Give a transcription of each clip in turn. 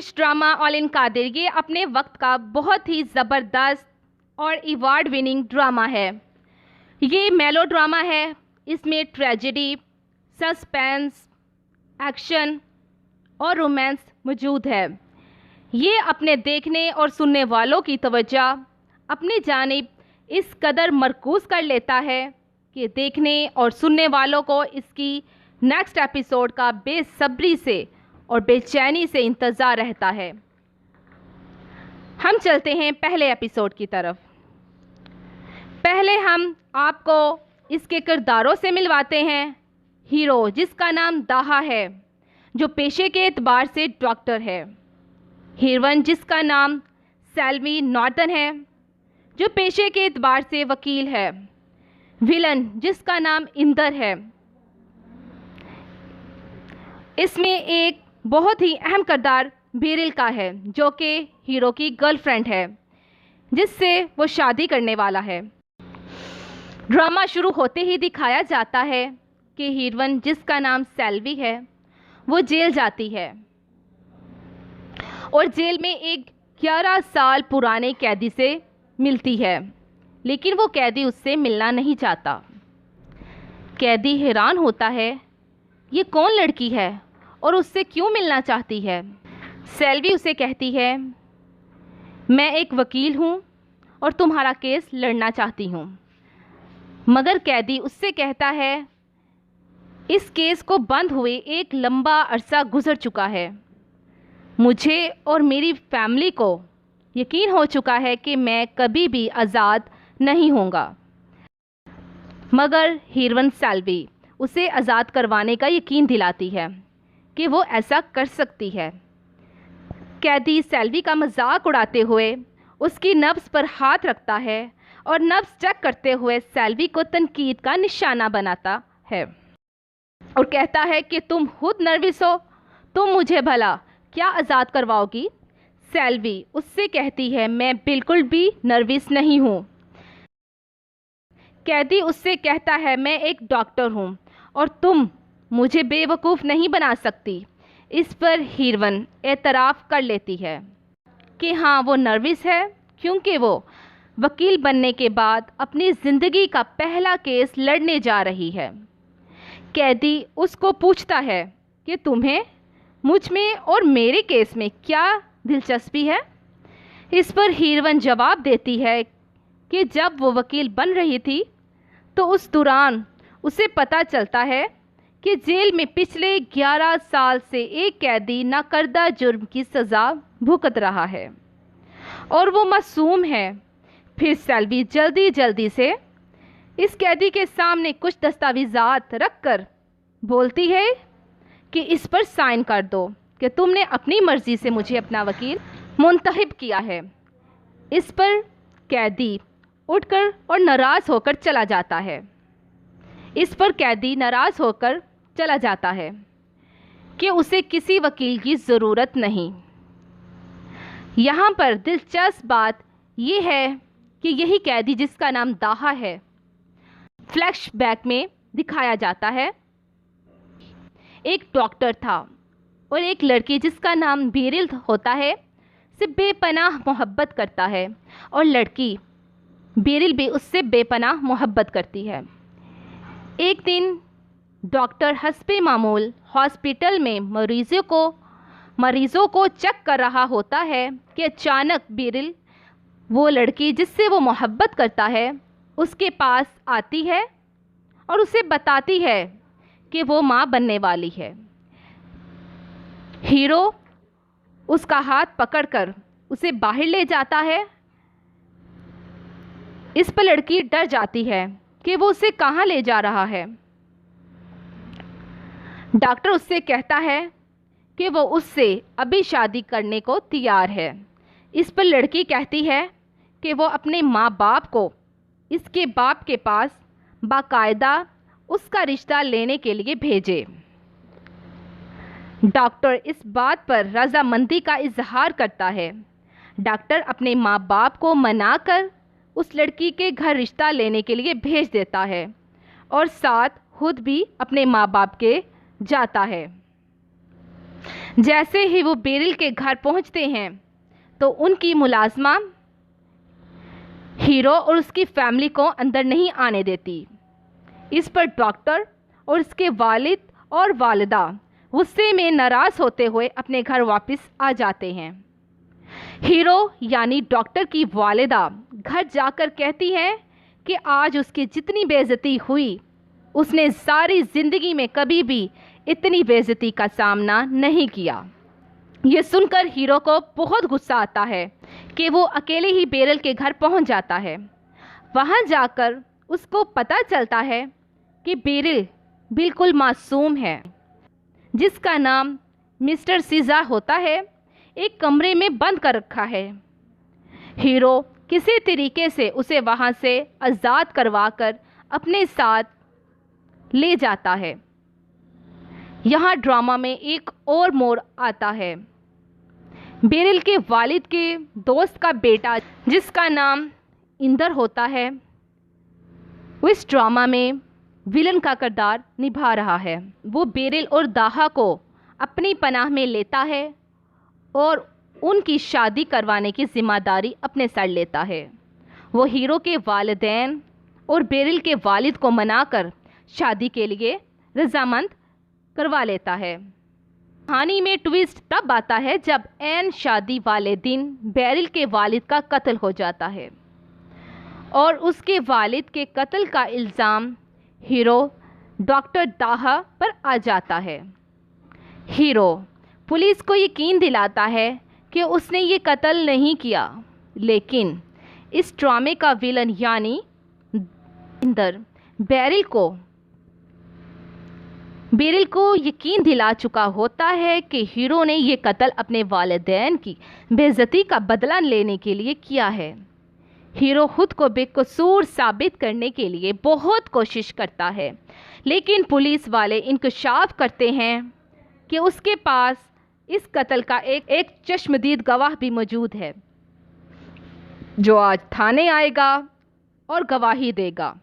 Turkish drama آل ان قادر یہ اپنے وقت کا بہت ہی زبردست اور ایوارڈ وننگ ڈرامہ ہے۔ یہ میلو ڈرامہ ہے۔ اس میں ٹریجڈی، سسپینس، ایکشن اور رومانس موجود ہے۔ یہ اپنے دیکھنے اور سننے والوں کی توجہ اپنی جانب اس قدر مرکوز کر لیتا ہے کہ دیکھنے اور سننے والوں کو اس کی نیکسٹ ایپیسوڈ کا بے صبری سے اور بے چینی سے انتظار رہتا ہے۔ ہم چلتے ہیں پہلے ایپیسوڈ کی طرف۔ پہلے ہم آپ کو اس کے کرداروں سے ملواتے ہیں۔ ہیرو جس کا نام داہا ہے، جو پیشے کے اعتبار سے ڈاکٹر ہے۔ ہیروئن جس کا نام سیلوی نارٹن ہے، جو پیشے کے اعتبار سے وکیل ہے۔ ویلن جس کا نام اندر ہے۔ اس میں ایک بہت ہی اہم کردار بیرل کا ہے، جو کہ ہیرو کی گرل فرینڈ ہے، جس سے وہ شادی کرنے والا ہے۔ ڈرامہ شروع ہوتے ہی دکھایا جاتا ہے کہ ہیروئن جس کا نام سیلوی ہے وہ جیل جاتی ہے اور جیل میں ایک 11 سال پرانے قیدی سے ملتی ہے، لیکن وہ قیدی اس سے ملنا نہیں چاہتا۔ قیدی حیران ہوتا ہے، یہ کون لڑکی ہے اور اس سے کیوں ملنا چاہتی ہے؟ سیلوی اسے کہتی ہے، میں ایک وکیل ہوں اور تمہارا کیس لڑنا چاہتی ہوں۔ مگر قیدی اس سے کہتا ہے، اس کیس کو بند ہوئے ایک لمبا عرصہ گزر چکا ہے۔ مجھے اور میری فیملی کو یقین ہو چکا ہے کہ میں کبھی بھی آزاد نہیں ہوں گا۔ مگر ہیروئن سیلوی اسے آزاد کروانے کا یقین دلاتی ہے کہ وہ ایسا کر سکتی ہے۔ قیدی سیلوی کا مذاق اڑاتے ہوئے اس کی نبض پر ہاتھ رکھتا ہے اور نبض چیک کرتے ہوئے سیلوی کو تنقید کا نشانہ بناتا ہے اور کہتا ہے کہ تم خود نروس ہو، تم مجھے بھلا کیا آزاد کرواؤ گی؟ سیلوی اس سے کہتی ہے، میں بالکل بھی نروس نہیں ہوں۔ قیدی اس سے کہتا ہے، میں ایک ڈاکٹر ہوں اور تم مجھے بے وقوف نہیں بنا سکتی۔ اس پر ہیروئن اعتراف کر لیتی ہے کہ ہاں وہ نروس ہے، کیونکہ وہ وکیل بننے کے بعد اپنی زندگی کا پہلا کیس لڑنے جا رہی ہے۔ قیدی اس کو پوچھتا ہے کہ تمہیں مجھ میں اور میرے کیس میں کیا دلچسپی ہے؟ اس پر ہیروئن جواب دیتی ہے کہ جب وہ وکیل بن رہی تھی تو اس دوران اسے پتہ چلتا ہے کہ جیل میں پچھلے 11 سال سے ایک قیدی ناکردہ جرم کی سزا بھگت رہا ہے اور وہ معصوم ہے۔ پھر سیلوی جلدی سے اس قیدی کے سامنے کچھ دستاویزات رکھ کر بولتی ہے کہ اس پر سائن کر دو کہ تم نے اپنی مرضی سے مجھے اپنا وکیل منتخب کیا ہے۔ اس پر قیدی اٹھ کر اور ناراض ہو کر چلا جاتا ہے۔ اس پر قیدی ناراض ہو کر چلا جاتا ہے کہ اسے کسی وکیل کی ضرورت نہیں۔ یہاں پر دلچسپ بات یہ ہے کہ یہی قیدی جس کا نام داہا ہے، فلیش بیک میں دکھایا جاتا ہے، ایک ڈاکٹر تھا اور ایک لڑکی جس کا نام بیرل ہوتا ہے سے بے پناہ محبت کرتا ہے اور لڑکی بیرل بھی اس سے بے پناہ محبت کرتی ہے۔ ایک دن ڈاکٹر حسب معمول ہاسپٹل میں مریضوں کو چیک کر رہا ہوتا ہے کہ اچانک بیرل، وہ لڑکی جس سے وہ محبت کرتا ہے، اس کے پاس آتی ہے اور اسے بتاتی ہے کہ وہ ماں بننے والی ہے۔ ہیرو اس کا ہاتھ پکڑ کر اسے باہر لے جاتا ہے۔ اس پر لڑکی ڈر جاتی ہے کہ وہ اسے کہاں لے جا رہا ہے۔ ڈاکٹر اس سے کہتا ہے کہ وہ اس سے ابھی شادی کرنے کو تیار ہے۔ اس پر لڑکی کہتی ہے کہ وہ اپنے ماں باپ کو اس کے باپ کے پاس باقاعدہ اس کا رشتہ لینے کے لیے بھیجے۔ ڈاکٹر اس بات پر رضامندی کا اظہار کرتا ہے۔ ڈاکٹر اپنے ماں باپ کو منا کر اس لڑکی کے گھر رشتہ لینے کے لیے بھیج دیتا ہے اور ساتھ خود بھی اپنے ماں باپ کے جاتا ہے۔ جیسے ہی وہ بیرل کے گھر پہنچتے ہیں تو ان کی ملازمہ ہیرو اور اس کی فیملی کو اندر نہیں آنے دیتی۔ اس پر ڈاکٹر اور اس کے والد اور والدہ غصے میں ناراض ہوتے ہوئے اپنے گھر واپس آ جاتے ہیں۔ ہیرو یعنی ڈاکٹر کی والدہ گھر جا کر کہتی ہے کہ آج اس کی جتنی بے عزتی ہوئی اس نے ساری زندگی میں کبھی بھی اتنی بے عزتی کا سامنا نہیں کیا۔ یہ سن کر ہیرو کو بہت غصہ آتا ہے کہ وہ اکیلے ہی بیرل کے گھر پہنچ جاتا ہے۔ وہاں جا کر اس کو پتہ چلتا ہے کہ بیرل بالکل معصوم ہے، جس کا نام مسٹر سیزا ہوتا ہے، ایک کمرے میں بند کر رکھا ہے۔ ہیرو کسی طریقے سے اسے وہاں سے آزاد کروا کر اپنے ساتھ لے جاتا ہے۔ یہاں ڈرامہ میں ایک اور موڑ آتا ہے۔ بیرل کے والد کے دوست کا بیٹا جس کا نام اندر ہوتا ہے، وہ اس ڈرامہ میں ویلن کا کردار نبھا رہا ہے۔ وہ بیرل اور داہا کو اپنی پناہ میں لیتا ہے اور ان کی شادی کروانے کی ذمہ داری اپنے سر لیتا ہے۔ وہ ہیرو کے والدین اور بیرل کے والد کو منا کر شادی کے لیے رضامند کروا لیتا ہے۔ کہانی میں ٹویسٹ تب آتا ہے جب عین شادی والے دن بیرل کے والد کا قتل ہو جاتا ہے اور اس کے والد کے قتل کا الزام ہیرو ڈاکٹر داہا پر آ جاتا ہے۔ ہیرو پولیس کو یقین دلاتا ہے کہ اس نے یہ قتل نہیں کیا، لیکن اس ڈرامے کا ویلن یعنی اندر بیرل کو یقین دلا چکا ہوتا ہے کہ ہیرو نے یہ قتل اپنے والدین کی بے عزتی کا بدلہ لینے کے لیے کیا ہے۔ ہیرو خود کو بے قصور ثابت کرنے کے لیے بہت کوشش کرتا ہے، لیکن پولیس والے انکشاف کرتے ہیں کہ اس کے پاس اس قتل کا ایک چشمدید گواہ بھی موجود ہے، جو آج تھانے آئے گا اور گواہی دے گا۔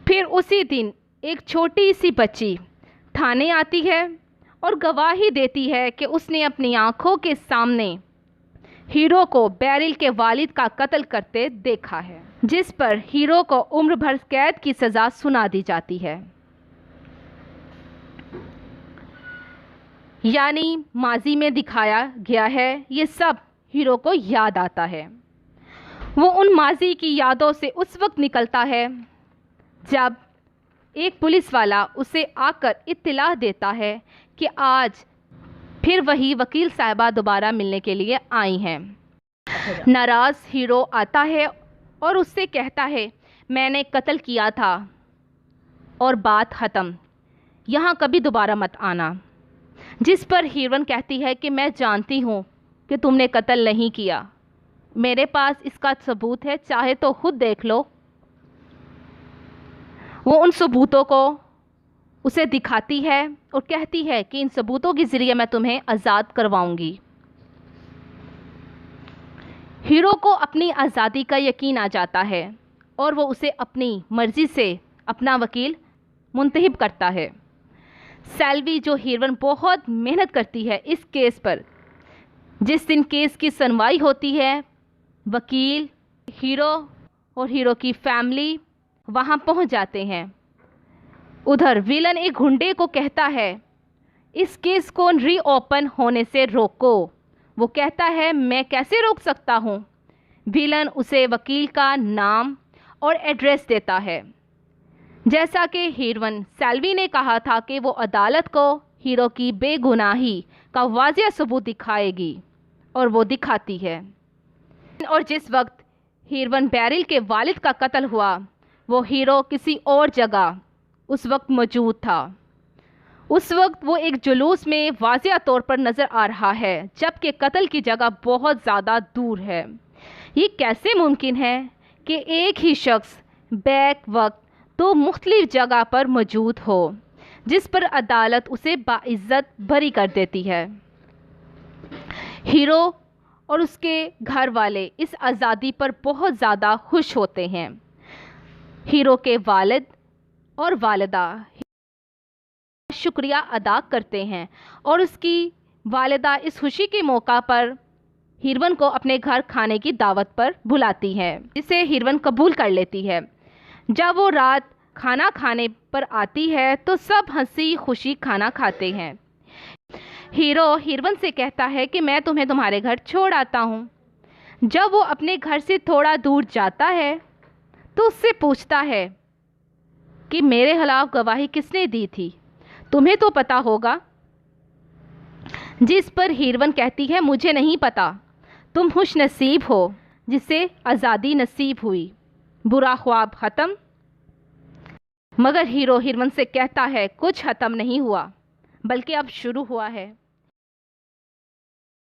پھر اسی دن ایک چھوٹی سی بچی تھانے آتی ہے اور گواہی دیتی ہے کہ اس نے اپنی آنکھوں کے سامنے ہیرو کو بیرل کے والد کا قتل کرتے دیکھا ہے، جس پر ہیرو کو عمر بھر قید کی سزا سنا دی جاتی ہے۔ یعنی ماضی میں دکھایا گیا ہے، یہ سب ہیرو کو یاد آتا ہے۔ وہ ان ماضی کی یادوں سے اس وقت نکلتا ہے جب ایک پولیس والا اسے آ کر اطلاع دیتا ہے کہ آج پھر وہی وکیل صاحبہ دوبارہ ملنے کے لیے آئی ہیں۔ ناراض ہیرو آتا ہے اور اس سے کہتا ہے میں نے قتل کیا تھا اور بات ختم، یہاں کبھی دوبارہ مت آنا۔ جس پر ہیروئن کہتی ہے کہ میں جانتی ہوں کہ تم نے قتل نہیں کیا، میرے پاس اس کا ثبوت ہے، چاہے تو خود دیکھ لو۔ وہ ان ثبوتوں کو اسے دکھاتی ہے اور کہتی ہے کہ ان ثبوتوں کے ذریعے میں تمہیں آزاد کرواؤں گی۔ ہیرو کو اپنی آزادی کا یقین آ جاتا ہے اور وہ اسے اپنی مرضی سے اپنا وکیل منتخب کرتا ہے۔ سیلوی جو ہیروئن بہت محنت کرتی ہے اس کیس پر، جس دن کیس کی سنوائی ہوتی ہے، وکیل، ہیرو اور ہیرو کی فیملی وہاں پہنچ جاتے ہیں۔ ادھر ویلن ایک گنڈے کو کہتا ہے اس کیس کو ری اوپن ہونے سے روکو۔ وہ کہتا ہے میں کیسے روک سکتا ہوں؟ ویلن اسے وکیل کا نام اور ایڈریس دیتا ہے۔ جیسا کہ ہیروئن سیلوی نے کہا تھا کہ وہ عدالت کو ہیرو کی بے گناہی کا واضح ثبوت دکھائے گی، اور وہ دکھاتی ہے۔ اور جس وقت ہیروئن بیرل کے والد کا قتل ہوا، وہ ہیرو کسی اور جگہ اس وقت موجود تھا۔ اس وقت وہ ایک جلوس میں واضح طور پر نظر آ رہا ہے، جبکہ قتل کی جگہ بہت زیادہ دور ہے۔ یہ کیسے ممکن ہے کہ ایک ہی شخص بیک وقت دو مختلف جگہ پر موجود ہو، جس پر عدالت اسے باعزت بری کر دیتی ہے؟ ہیرو اور اس کے گھر والے اس آزادی پر بہت زیادہ خوش ہوتے ہیں۔ ہیرو کے والد اور والدہ شکریہ ادا کرتے ہیں اور اس کی والدہ اس خوشی کے موقع پر ہیروین کو اپنے گھر کھانے کی دعوت پر بلاتی ہے، جسے ہیروین قبول کر لیتی ہے۔ جب وہ رات کھانا کھانے پر آتی ہے تو سب ہنسی خوشی کھانا کھاتے ہیں۔ ہیرو ہیروین سے کہتا ہے کہ میں تمہیں تمہارے گھر چھوڑ آتا ہوں۔ جب وہ اپنے گھر سے تھوڑا دور جاتا ہے تو اس سے پوچھتا ہے کہ میرے خلاف گواہی کس نے دی تھی، تمہیں تو پتا ہوگا۔ جس پر ہیروین کہتی ہے مجھے نہیں پتا، تم خوش نصیب ہو جسے آزادی نصیب ہوئی، برا خواب ختم۔ مگر ہیرو ہیروین سے کہتا ہے کچھ ختم نہیں ہوا بلکہ اب شروع ہوا ہے۔